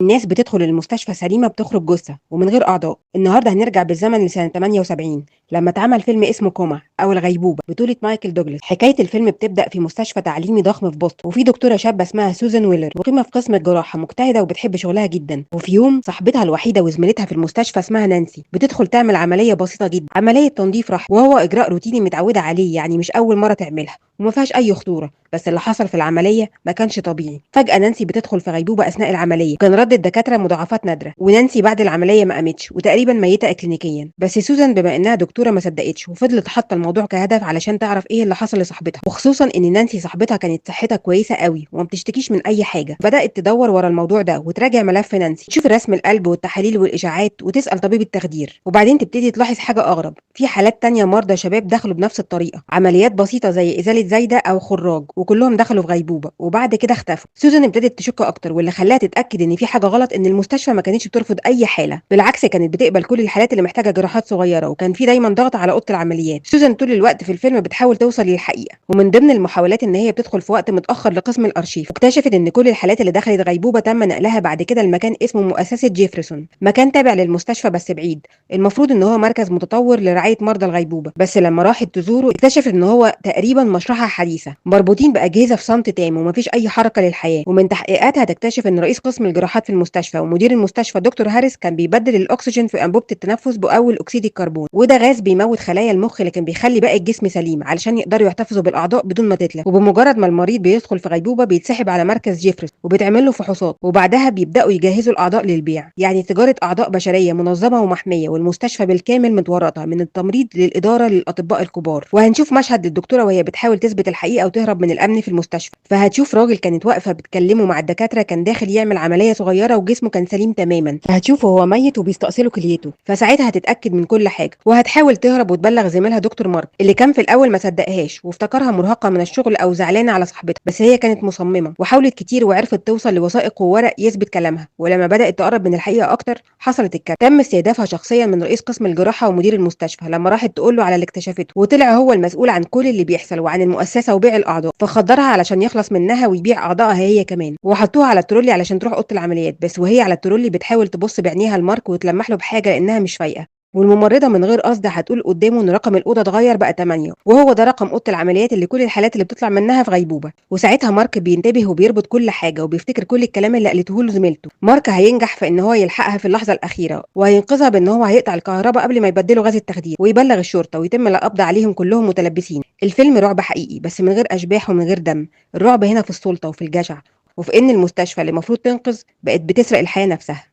الناس بتدخل المستشفى سليمة بتخرج جثة ومن غير أعضاء. النهاردة هنرجع بالزمن لسنة 78 لما اتعمل فيلم اسمه كوما أو الغيبوبة بطولة مايكل دوجلاس. حكاية الفيلم بتبدأ في مستشفى تعليمي ضخم في بوسطن، وفي دكتورة شابة اسمها سوزان ويلر مقيمة في قسم الجراحة، مجتهدة وبتحب شغلها جدا. وفي يوم صاحبتها الوحيدة وزميلتها في المستشفى اسمها نانسي بتدخل تعمل عملية بسيطة جدا، عملية تنظيف رحم، وهو إجراء روتيني متعودة عليه، يعني مش أول مرة تعملها وما فيهاش اي خطوره. بس اللي حصل في العمليه ما كانش طبيعي. فجاه نانسي بتدخل في غيبوبه اثناء العمليه، كان رد الدكاتره مضاعفات نادره، ونانسي بعد العمليه ما قامتش وتقريبا ميته اكلينيكيا. بس سوزان بما انها دكتوره ما صدقتش وفضلت حاطه الموضوع كهدف علشان تعرف ايه اللي حصل لصاحبتها، وخصوصا ان نانسي صاحبتها كانت صحتها كويسه قوي وما بتشتكيش من اي حاجه. بدات تدور ورا الموضوع ده وتراجع ملف نانسي، تشوف رسم القلب والتحاليل والاشاعات وتسال طبيب التخدير. وبعدين تبتدي تلاحظ حاجه اغرب، في حالات تانية مرضى شباب دخلوا بنفس الطريقه، عمليات بسيطه زي ازاله زايده او خراج، وكلهم دخلوا في غيبوبه وبعد كده اختفوا. سوزان ابتدت تشك اكتر، واللي خلاها تتاكد ان في حاجه غلط ان المستشفى ما كانتش بترفض اي حاله، بالعكس كانت بتقبل كل الحالات اللي محتاجه جراحات صغيره، وكان في دايما ضغط على اوضه العمليات. سوزان طول الوقت في الفيلم بتحاول توصل للحقيقه، ومن ضمن المحاولات ان هي بتدخل في وقت متاخر لقسم الارشيف، واكتشفت ان كل الحالات اللي دخلت غيبوبه تم نقلها بعد كده لمكان اسمه مؤسسه جيفرسون، مكان تابع للمستشفى بس بعيد. المفروض ان هو مركز متطور لرعايه مرضى الغيبوبه، بس لما راحت تزوره اكتشفت ان هو تقريبا مشرحه حديثه، مربوطين باجهزه في صمت تام ومفيش اي حركه للحياه. ومن تحقيقاتها تكتشف ان رئيس قسم الجراحات في المستشفى ومدير المستشفى دكتور هاريس كان بيبدل الاكسجين في انبوبه التنفس باول اكسيد الكربون، وده غاز بيموت خلايا المخ لكن بيخلي باقي الجسم سليم علشان يقدروا يحتفظوا بالاعضاء بدون ما تتلف. وبمجرد ما المريض بيدخل في غيبوبه بيتسحب على مركز جيفرس وبيتعمل له فحوصات، وبعدها بيبداوا يجهزوا الاعضاء للبيع، يعني تجاره اعضاء بشريه منظمه ومحميه، والمستشفى بالكامل متورطه من التمريض للاداره للاطباء الكبار. وهنشوف مشهد للدكتوره وهي بتحاول تثبت الحقيقه وتهرب من الامن في المستشفى، فهتشوف راجل كانت واقفه بتكلمه مع الدكاتره كان داخل يعمل عمليه صغيره وجسمه كان سليم تماما، فهتشوفه هو ميت وبيستأصلوا كليته، فساعتها هتتاكد من كل حاجه، وهتحاول تهرب وتبلغ زميلها دكتور مارك اللي كان في الاول ما صدقهاش وافتكرها مرهقه من الشغل او زعلانه على صاحبتها، بس هي كانت مصممه وحاولت كتير وعرفت توصل لوثائق وورق يثبت كلامها. ولما بدات تقرب من الحقيقه اكتر حصلت الكارثه، تم استهدافها شخصيا من رئيس قسم الجراحه ومدير المستشفى لما راحت تقول له على اللي اكتشفته، وطلع هو المسؤول عن كل اللي بيحصل وعن المؤسسه وبيع الاعضاء، فخدرها علشان يخلص منها ويبيع اعضائها هي كمان، وحطوها على الترولي علشان تروح اوضه العمليات. بس وهي على الترولي بتحاول تبص بعينيها لمارك وتلمح له بحاجه لانها مش فايقه، والممرضه من غير قصد هتقول قدامه ان رقم الاوضه اتغير بقى 8، وهو ده رقم اوضه العمليات اللي كل الحالات اللي بتطلع منها في غيبوبه. وساعتها مارك بينتبه وبيربط كل حاجه وبيفتكر كل الكلام اللي قالته له زميلته. مارك هينجح في ان هو يلحقها في اللحظه الاخيره وهينقذها بان هو هيقطع الكهرباء قبل ما يبدلوا غاز التخدير ويبلغ الشرطه ويتم القبض عليهم كلهم متلبسين. الفيلم رعب حقيقي بس من غير اشباح ومن غير دم. الرعب هنا في السلطه وفي الجشع وفي ان المستشفى اللي المفروض تنقذ بقت بتسرق الحياه نفسها.